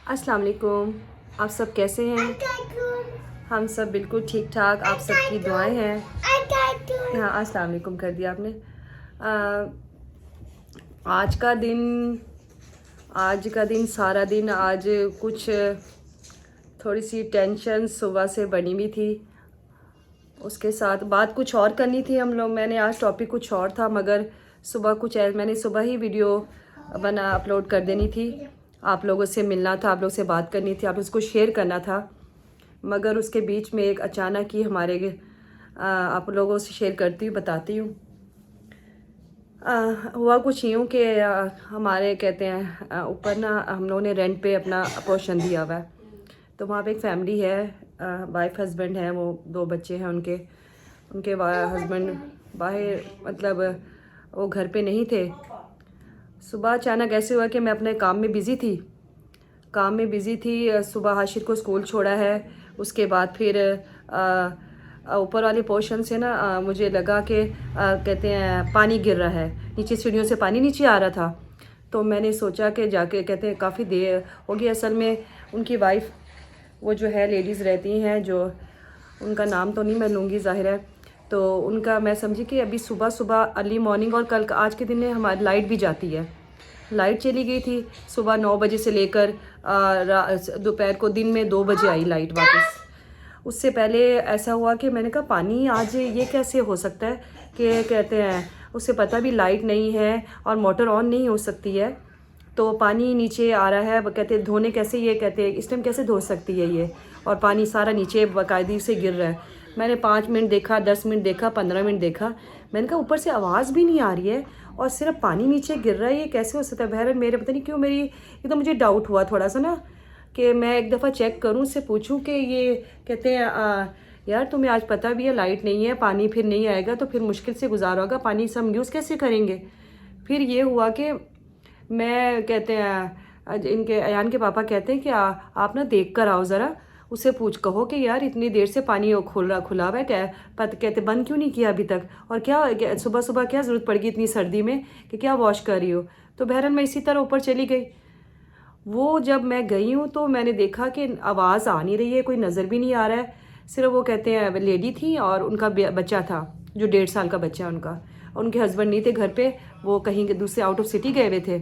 अस्सलाम वालेकुम। आप सब कैसे हैं? हम सब बिल्कुल ठीक ठाक, आप सबकी दुआएं हैं। हाँ, अस्सलाम वालेकुम कर दिया आपने। आ, आज का दिन सारा दिन आज कुछ थोड़ी सी टेंशन सुबह से बनी हुई थी। उसके साथ बात कुछ और करनी थी हम लोग। मैंने आज टॉपिक कुछ और था, मगर मैंने सुबह ही वीडियो अपलोड कर देनी थी। आप लोगों से मिलना था, आप लोगों से बात करनी थी, आप लोगों को शेयर करना था। मगर उसके बीच में एक अचानक ही आप लोगों से शेयर करती हूँ, बताती हूँ। हुआ कुछ यूँ कि हमारे कहते हैं ऊपर ना हम लोगों ने रेंट पे अपना पोर्शन दिया हुआ है। तो वहाँ पे एक फैमिली है, वाइफ हस्बैंड है, वो 2 बच्चे हैं उनके हस्बैंड बाहर, मतलब वो घर पे नहीं थे। सुबह अचानक ऐसे हुआ कि मैं अपने काम में बिज़ी थी। सुबह हाशिर को स्कूल छोड़ा है। उसके बाद फिर ऊपर वाले पोर्शन से ना मुझे लगा कि कहते हैं पानी गिर रहा है, नीचे सीढ़ियों से पानी नीचे आ रहा था। तो मैंने सोचा कि जाके, कहते हैं काफ़ी देर हो गई। असल में उनकी वाइफ, वो जो है लेडीज़ रहती हैं, जो उनका नाम तो नहीं मैं लूँगी ज़ाहिर है। तो उनका मैं समझी कि अभी सुबह सुबह अर्ली मॉर्निंग, और कल आज के दिन में हमारी लाइट भी जाती है। लाइट चली गई थी सुबह 9 बजे से लेकर दोपहर को दिन में 2 बजे आई लाइट वापस। उससे पहले ऐसा हुआ कि मैंने कहा पानी आज ये कैसे हो सकता है कि कहते हैं उससे पता भी लाइट नहीं है और मोटर ऑन नहीं हो सकती है, तो पानी नीचे आ रहा है। कहते हैं धोने कैसे, ये कहते हैं इस टाइम कैसे धो सकती है ये, और पानी सारा नीचे बाकायदे से गिर रहा है। मैंने 5 मिनट देखा, 10 मिनट देखा, 15 मिनट देखा। मैंने कहा ऊपर से आवाज़ भी नहीं आ रही है और सिर्फ पानी नीचे गिर रहा है, ये कैसे हो सकता है? बहरहाल मेरे पता नहीं क्यों मेरी एकदम मुझे डाउट हुआ थोड़ा सा ना, कि मैं एक दफ़ा चेक करूं, उससे पूछूं कि ये कहते हैं यार तुम्हें आज पता भी है लाइट नहीं है, पानी फिर नहीं आएगा तो फिर मुश्किल से गुजारा होगा, पानी से हम यूज़ कैसे करेंगे? फिर ये हुआ कि मैं कहते हैं इनके अयान के पापा कहते हैं कि आप ना देख कर आओ ज़रा, उससे कहो कि यार इतनी देर से पानी खुला हुआ है, कहते बंद क्यों नहीं किया अभी तक, और क्या सुबह सुबह क्या ज़रूरत पड़ गई इतनी सर्दी में कि क्या वॉश कर रही हो? तो बहरहाल मैं इसी तरह ऊपर चली गई। वो जब मैं गई हूँ तो मैंने देखा कि आवाज़ आ नहीं रही है, कोई नज़र भी नहीं आ रहा है। सिर्फ वो कहते हैं लेडी थी और उनका बच्चा था जो 1.5 साल का बच्चा है उनका। उनके हस्बैंड नहीं थे घर पे, वो कहीं दूसरे आउट ऑफ सिटी गए हुए थे,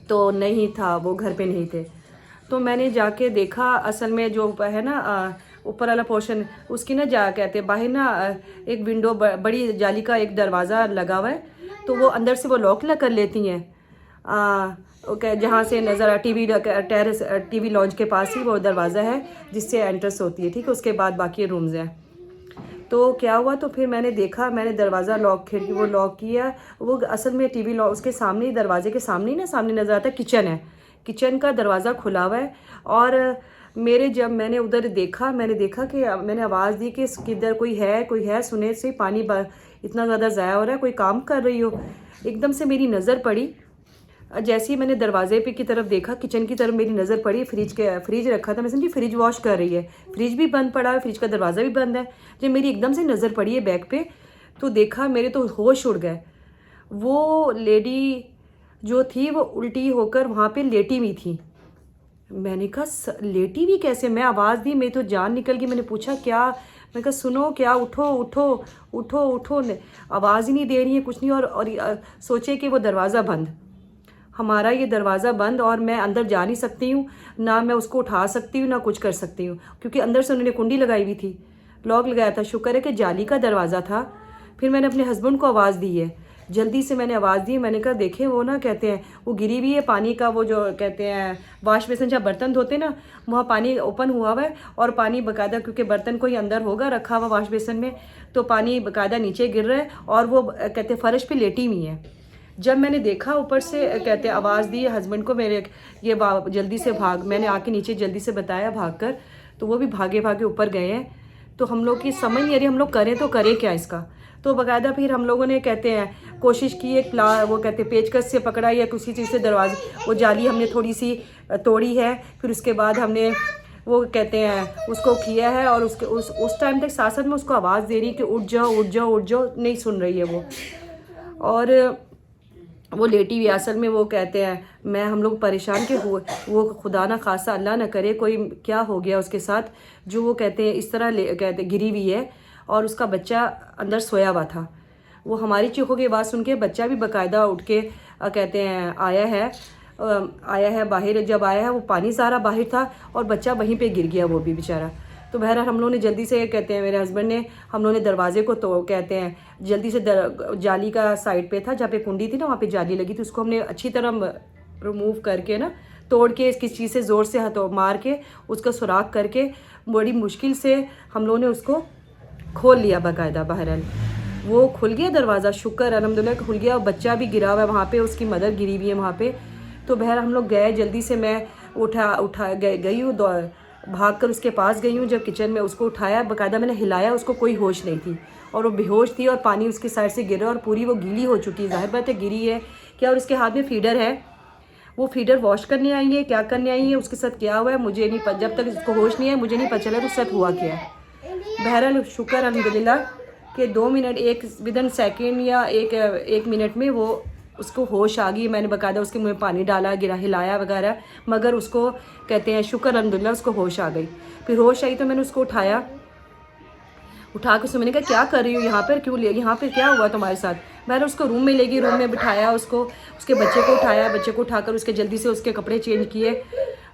तो नहीं था, वो घर पे नहीं थे। तो मैंने जाके देखा, असल में जो है ना ऊपर वाला पोर्शन, उसकी ना जा कहते हैं बाहर ना एक विंडो, बड़ी जाली का एक दरवाज़ा लगा हुआ है, तो वो अंदर से वो लॉक कर लेती हैं। जहाँ से नज़र टेरेस टीवी लॉन्च के पास ही वो दरवाज़ा है जिससे एंट्रेंस होती है, ठीक है। उसके बाद बाकी रूम्स हैं। तो क्या हुआ, तो फिर मैंने देखा, मैंने दरवाज़ा खिड़की वो लॉक किया। वो असल में टीवी लॉक उसके सामने ही, दरवाजे के सामने ही ना, सामने नज़र आता है किचन है, किचन का दरवाज़ा खुला हुआ है। और जब मैंने उधर देखा, मैंने देखा कि मैंने आवाज़ दी कि किधर कोई है, सुने से पानी इतना ज़्यादा ज़ाया हो रहा है, कोई काम कर रही हो। एकदम से मेरी नज़र पड़ी, जैसे ही मैंने दरवाजे पे की तरफ देखा, किचन की तरफ मेरी नज़र पड़ी, फ्रिज रखा था, मैं समझी फ्रिज वॉश कर रही है। फ्रिज भी बंद पड़ा है, फ्रिज का दरवाज़ा भी बंद है। जब मेरी एकदम से नज़र पड़ी है बैक पे, तो देखा, मेरे तो होश उड़ गए। वो लेडी जो थी वो उल्टी होकर वहाँ पे लेटी हुई थी। मैंने कहा लेटी भी कैसे? मैं आवाज़ दी, मेरी तो जान निकल गई। मैंने पूछा क्या? मैंने कहा सुनो, क्या, उठो उठो उठो उठो। आवाज़ ही नहीं दे रही है, कुछ नहीं। और सोचे कि वो दरवाज़ा बंद, हमारा ये दरवाज़ा बंद, और मैं अंदर जा नहीं सकती हूँ, ना मैं उसको उठा सकती हूँ, ना कुछ कर सकती हूँ, क्योंकि अंदर से उन्होंने कुंडी लगाई हुई थी, लॉक लगाया था। शुक्र है कि जाली का दरवाज़ा था। फिर मैंने अपने हस्बैंड को आवाज़ दी है, जल्दी से मैंने आवाज़ दी। मैंने कहा देखे वो ना कहते हैं वो गिरी हुई है पानी का, वो जो कहते हैं वाश बेसिन जहाँ बर्तन धोते ना, वहाँ पानी ओपन हुआ हुआ है, और पानी बाकायदा, क्योंकि बर्तन कोई अंदर होगा रखा हुआ वाश बेसिन में, तो पानी बाकायदा नीचे गिर रहा है, और वो कहते हैं फ़र्श पे लेटी हुई है। जब मैंने देखा ऊपर से, कहते आवाज़ दी हस्बैंड को मेरे, ये जल्दी से मैंने आके नीचे जल्दी से बताया भागकर, तो वो भी भागे भागे ऊपर गए हैं। तो हम लोग की समझ नहीं आ रही हम लोग करें तो करें क्या इसका। तो बाकायदा फिर हम लोगों ने कहते हैं कोशिश की, एक वो कहते हैं पेचकस से पकड़ा या किसी चीज़ से दरवाजे, वो जाली हमने थोड़ी सी तोड़ी है। फिर उसके बाद हमने वो कहते हैं उसको किया है, और उस टाइम तक साथ साथ में उसको आवाज़ दे रही कि उठ जाओ उठ जाओ उठ जाओ, नहीं सुन रही है वो। और वो लेटी हुई, असल में वो कहते हैं मैं हम लोग परेशान के हुए, वो खुदा ना खासा अल्लाह ना करे कोई क्या हो गया उसके साथ, जो वो कहते हैं इस तरह कहते गिरी हुई है और उसका बच्चा अंदर सोया हुआ था। वो हमारी चीखों की आवाज़ सुन के बच्चा भी बाकायदा उठ के कहते हैं आया है बाहर। जब आया है वो पानी सारा बाहर था और बच्चा वहीं पे गिर गया वो भी बेचारा। तो बहरहाल हम लोगों ने जल्दी से कहते हैं मेरे हस्बैंड ने, हम लोगों ने दरवाजे को तो कहते हैं जल्दी से जाली का साइड पे था जहाँ पे कुंडी थी ना, वहाँ पे जाली लगी थी, उसको हमने अच्छी तरह रिमूव करके ना, तोड़ के किस चीज़ से ज़ोर से हाथों मार के उसका सुराख करके बड़ी मुश्किल से हम लोगों ने उसको खोल लिया बाकायदा। बहरहाल वो खुल गया दरवाज़ा, शुक्र अल्हम्दुलिल्लाह खुल गया। और बच्चा भी गिरा हुआ है वहाँ पे, उसकी मदर गिरी हुई है वहाँ पे। तो बहर हम लोग गए जल्दी से, मैं उठा गई हूँ, भाग कर उसके पास गई हूँ। जब किचन में उसको उठाया बाकायदा मैंने हिलाया, उसको कोई होश नहीं थी और वो बेहोश थी और पानी उसकी साइड से गिरा और पूरी वो गीली हो चुकी है, जाहिर बात है गिरी है क्या। और उसके हाथ में फीडर है, वो फीडर वॉश करने आई है क्या करने आई है, उसके साथ क्या हुआ है मुझे नहीं पता, जब तक इसको होश नहीं है मुझे नहीं पता चला उसके साथ हुआ क्या है। बहरहाल शुक्र अल्हम्दुलिल्लाह कि 2 मिनट एक विदन सेकेंड या एक मिनट में वो उसको होश आ गई। मैंने बाकायदा उसके मुँह में पानी डाला, गिरा, हिलाया वगैरह, मगर उसको कहते हैं शुक्र अल्हम्दुलिल्लाह उसको होश आ गई। फिर होश आई तो मैंने उसको उठा के उससे मैंने कहा क्या कर रही हो यहाँ पर, क्यों ले, यहाँ पर क्या हुआ तुम्हारे साथ। मैंने उसको रूम में ले गई, रूम में बिठाया उसको, उसके बच्चे को उठाया, बच्चे को उठाकर उसके जल्दी से उसके कपड़े चेंज किए,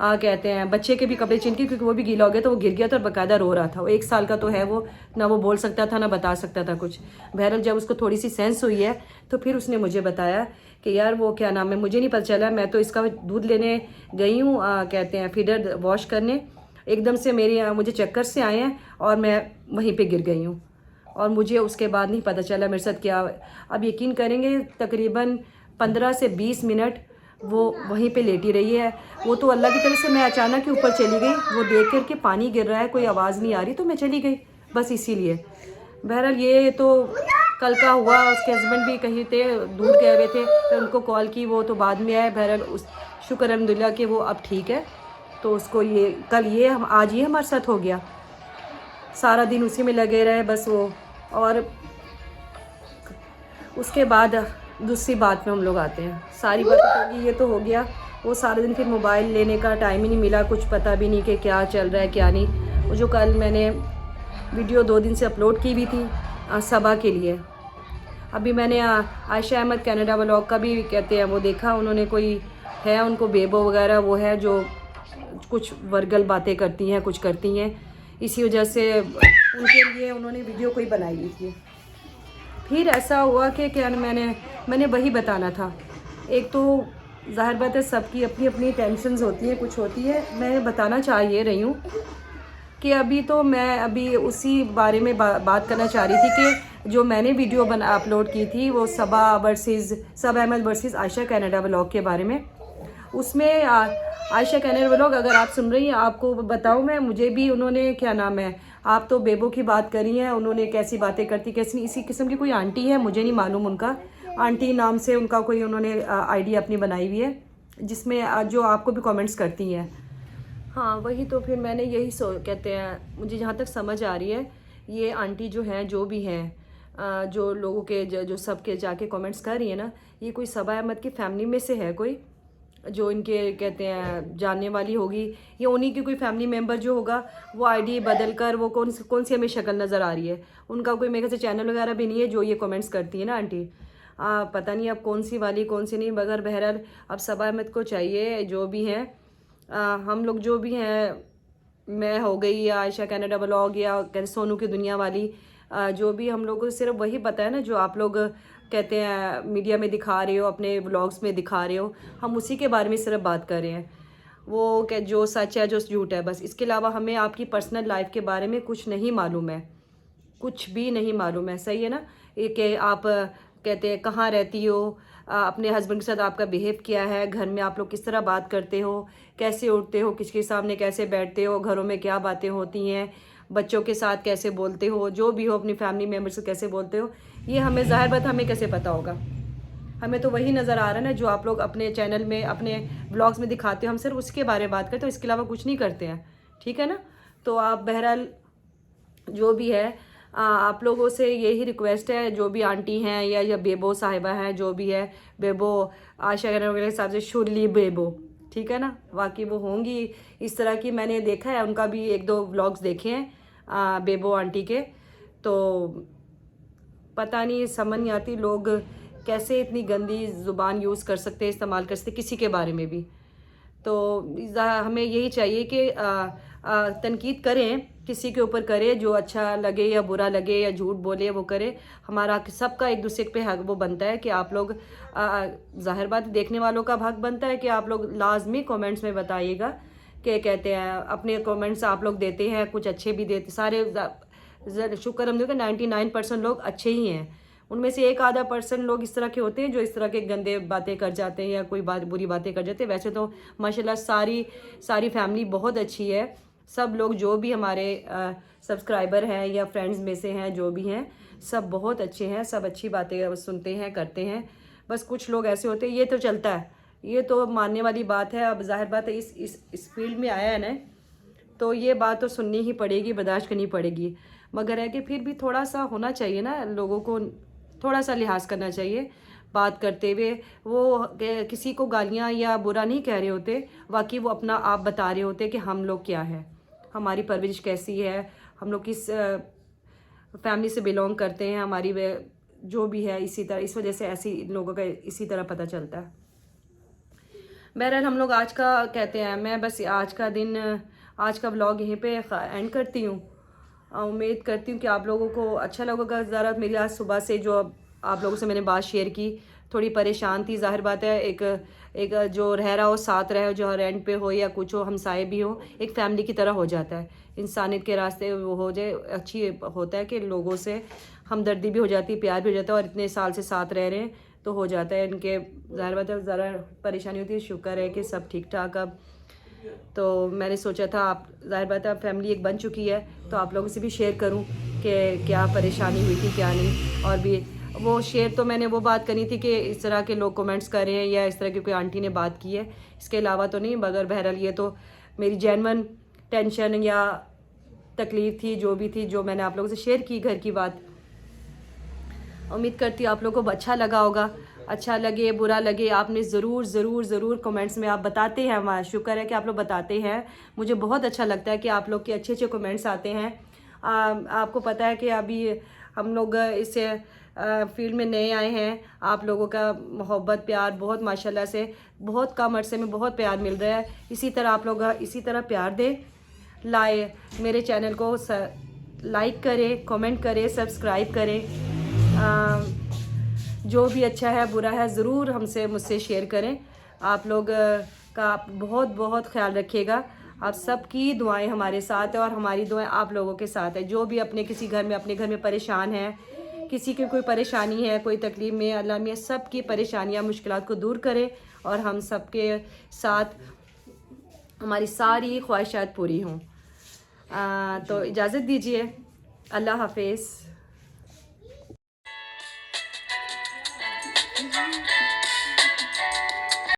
कहते हैं बच्चे के भी कपड़े चेंज किए क्योंकि वो भी गीला हो गया। तो वो गिर गया था और बाकायदा रो रहा था। वो 1 साल का तो है, वो ना वो बोल सकता था ना बता सकता था कुछ। बहरहाल जब उसको थोड़ी सी सेंस हुई है तो फिर उसने मुझे बताया कि यार वो क्या नाम है, मुझे नहीं पता चला, मैं तो इसका दूध लेने गई हूँ, कहते हैं फीडर वॉश करने, एकदम से मुझे चक्कर से आए हैं और मैं वहीं पर गिर गई हूँ और मुझे उसके बाद नहीं पता चला मेरे साथ क्या। अब यकीन करेंगे तकरीबन 15 से 20 मिनट वो वहीं पे लेटी रही है। वो तो अल्लाह की तरफ से मैं अचानक ही ऊपर चली गई, वो देख कर के पानी गिर रहा है, कोई आवाज़ नहीं आ रही तो मैं चली गई बस इसीलिए। बहरहाल ये तो कल का हुआ। उसके हस्बैंड भी कहीं थे, दूर गए हुए थे, तो उनको कॉल की, वो तो बाद में आए। बहरहाल उस शुक्र अल्हम्दुलिल्लाह कि वो अब ठीक है। तो उसको ये कल ये हम आज ये हमारे साथ हो गया, सारा दिन उसी में लगे रहे बस वो। और उसके बाद दूसरी बात में हम लोग आते हैं, सारी बात ये तो हो गया। वो सारे दिन फिर मोबाइल लेने का टाइम ही नहीं मिला, कुछ पता भी नहीं कि क्या चल रहा है क्या नहीं। वो जो कल मैंने वीडियो 2 दिन से अपलोड की हुई थी सबा के लिए, अभी मैंने आयशा अहमद कनाडा व्लॉग का भी कहते हैं वो देखा, उन्होंने कोई है उनको बेबो वगैरह वो है जो कुछ वर्गल बातें करती हैं, कुछ करती हैं, इसी वजह से उनके लिए उन्होंने वीडियो कोई बनाई हुई थी। फिर ऐसा हुआ कि क्या मैंने वही बताना था। एक तो ज़ाहिर बात है सबकी अपनी अपनी टेंशन्स होती हैं, कुछ होती है। मैं बताना चाह ये रही हूँ कि मैं उसी बारे में बात करना चाह रही थी कि जो मैंने वीडियो अपलोड की थी वो Saba Ahmed versus Ayesha Canada vlog के बारे में। उसमें आयशा कनाडा व्लॉग अगर आप सुन रही हैं, आपको बताऊँ मैं, मुझे भी उन्होंने क्या नाम है, आप तो बेबो की बात करी हैं, उन्होंने कैसी बातें करती कैसी, इसी किस्म की कोई आंटी है, मुझे नहीं मालूम उनका, आंटी नाम से उनका कोई उन्होंने आईडी अपनी बनाई हुई है जिसमें जो आपको भी कमेंट्स करती हैं। हाँ वही तो फिर मैंने यही कहते हैं मुझे जहाँ तक समझ आ रही है, ये आंटी जो हैं जो भी हैं जो लोगों के जो सबके जाके कमेंट्स कर रही है ना, ये कोई सबा अहमद की फैमिली में से है कोई जो इनके कहते हैं जानने वाली होगी, या उन्हीं की कोई फैमिली मेम्बर जो होगा वो आईडी बदल कर वो कौन सी हमें शक्ल नज़र आ रही है, उनका कोई मेरे से चैनल वगैरह भी नहीं है जो ये कमेंट्स करती है ना आंटी। पता नहीं अब कौन सी वाली कौन सी नहीं, मगर बहरहाल अब सबा अहमद को चाहिए जो भी हैं, हम लोग जो भी हैं, मैं हो गई या आयशा कनाडा व्लॉग या सोनू की दुनिया वाली, जो भी हम लोगों को सिर्फ वही पता है ना जो आप लोग कहते हैं मीडिया में दिखा रहे हो, अपने व्लॉग्स में दिखा रहे हो, हम उसी के बारे में सिर्फ बात कर रहे हैं। वो क्या जो सच है जो झूठ है बस, इसके अलावा हमें आपकी पर्सनल लाइफ के बारे में कुछ नहीं मालूम है, कुछ भी नहीं मालूम है। सही है ना, ये कि आप कहते हैं कहाँ रहती हो, अपने हस्बैंड के साथ आपका बिहेव किया है, घर में आप लोग किस तरह बात करते हो, कैसे उठते हो, किसके सामने कैसे बैठते हो, घरों में क्या बातें होती हैं, बच्चों के साथ कैसे बोलते हो, जो भी हो अपनी फैमिली मेम्बर से कैसे बोलते हो, ये हमें ज़ाहिर बात हमें कैसे पता होगा। हमें तो वही नज़र आ रहा है ना जो आप लोग अपने चैनल में अपने ब्लॉग्स में दिखाते हो, हम सिर्फ उसके बारे में बात करते हो, इसके अलावा कुछ नहीं करते हैं। ठीक है ना, तो आप बहरहाल जो भी है आप लोगों से यही रिक्वेस्ट है, जो भी आंटी हैं या बेबो साहिबा हैं, जो भी है, बेबो आशा वगैरह के हिसाब से शुरली बेबो, ठीक है ना, वाकई वो होंगी इस तरह की। मैंने देखा है उनका भी 1-2 व्लॉग्स देखे हैं बेबो आंटी के। तो पता नहीं, समझ नहीं आती लोग कैसे इतनी गंदी ज़ुबान यूज़ कर सकते हैं, इस्तेमाल कर सकते किसी के बारे में भी। तो हमें यही चाहिए कि तनकीद करें, किसी के ऊपर करें, जो अच्छा लगे या बुरा लगे या झूठ बोले वो करे। हमारा सबका एक दूसरे पे हक वो बनता है कि आप लोग ज़ाहिर बात देखने वालों का हक बनता है कि आप लोग लाजमी कमेंट्स में बताइएगा कि कहते हैं अपने कमेंट्स आप लोग देते हैं, कुछ अच्छे भी देते, सारे शुक्र हम देखो 99% लोग अच्छे ही हैं। उनमें से 1-आधा% लोग इस तरह के होते हैं जो इस तरह के गंदे बातें कर जाते हैं या कोई बात बुरी बातें कर जाते हैं। वैसे तो माशाल्लाह सारी फैमिली बहुत अच्छी है। सब लोग जो भी हमारे सब्सक्राइबर हैं या फ्रेंड्स में से हैं, जो भी हैं, सब बहुत अच्छे हैं, सब अच्छी बातें सुनते हैं, करते हैं। बस कुछ लोग ऐसे होते हैं, ये तो चलता है, ये तो मानने वाली बात है। अब जाहिर बात है इस फील्ड में आया है ना, तो ये बात तो सुननी ही पड़ेगी, बर्दाश्त करनी पड़ेगी। मगर है कि फिर भी थोड़ा सा होना चाहिए ना, लोगों को थोड़ा सा लिहाज करना चाहिए बात करते हुए। वो किसी को गालियाँ या बुरा नहीं कह रहे होते, बाकी वो अपना आप बता रहे होते कि हम लोग क्या है, हमारी परवरिश कैसी है, हम लोग किस फैमिली से बिलोंग करते हैं, हमारी जो भी है। इसी तरह इस वजह से ऐसी लोगों का इसी तरह पता चलता है। बहरहाल हम लोग आज का कहते हैं, मैं बस आज का व्लॉग यहीं पे एंड करती हूँ। उम्मीद करती हूँ कि आप लोगों को अच्छा लगेगा। ज़रा मेरी आज सुबह से जो आप लोगों से मैंने बात शेयर की, थोड़ी परेशान थी। ज़ाहिर बात है, एक जो रह रहा हो, साथ रहे हो, जो रेंट पे हो या कुछ हो, हमसाए भी हो, एक फैमिली की तरह हो जाता है। इंसानियत के रास्ते वो हो जाए, अच्छी होता है कि लोगों से हमदर्दी भी हो जाती है, प्यार भी हो जाता है। और इतने साल से साथ रह रहे हैं तो हो जाता है इनके। ज़ाहिर बात है ज़रा परेशानी होती है, शुक्र है कि सब ठीक ठाक अब। तो मैंने सोचा था, आप ज़ाहिर बात है फैमिली एक बन चुकी है, तो आप लोगों से भी शेयर करूं कि क्या परेशानी हुई थी क्या नहीं। और भी वो शेयर तो मैंने वो बात करनी थी कि इस तरह के लोग कमेंट्स कर रहे हैं या इस तरह की कोई आंटी ने बात की है, इसके अलावा तो नहीं। मगर बहरहाल ये तो मेरी जेन्युइन टेंशन या तकलीफ़ थी, जो भी थी, जो मैंने आप लोगों से शेयर की घर की बात। उम्मीद करती हूँ आप लोगों को अच्छा लगा होगा। अच्छा लगे बुरा लगे, आपने ज़रूर कमेंट्स में आप बताते हैं। हमारा शुक्र है कि आप लोग बताते हैं, मुझे बहुत अच्छा लगता है कि आप लोग के अच्छे कमेंट्स आते हैं। आपको पता है कि अभी हम लोग इस फील्ड में नए आए हैं। आप लोगों का मोहब्बत प्यार बहुत माशाल्लाह से बहुत कम अरसे में बहुत प्यार मिल रहा है। इसी तरह आप लोग इसी तरह प्यार दें, मेरे चैनल को लाइक करें, कमेंट करें, सब्सक्राइब करें। जो भी अच्छा है बुरा है ज़रूर मुझसे शेयर करें। आप लोग का बहुत ख्याल रखिएगा। आप सबकी दुआएं हमारे साथ है और हमारी दुआएं आप लोगों के साथ है। जो भी अपने घर में परेशान है, किसी की कोई परेशानी है, कोई तकलीफ़ में, अल्लाह में सब की परेशानियां मुश्किलात को दूर करे और हम सबके साथ हमारी सारी ख्वाहिशात पूरी हों। तो इजाज़त दीजिए, अल्लाह हाफिज़।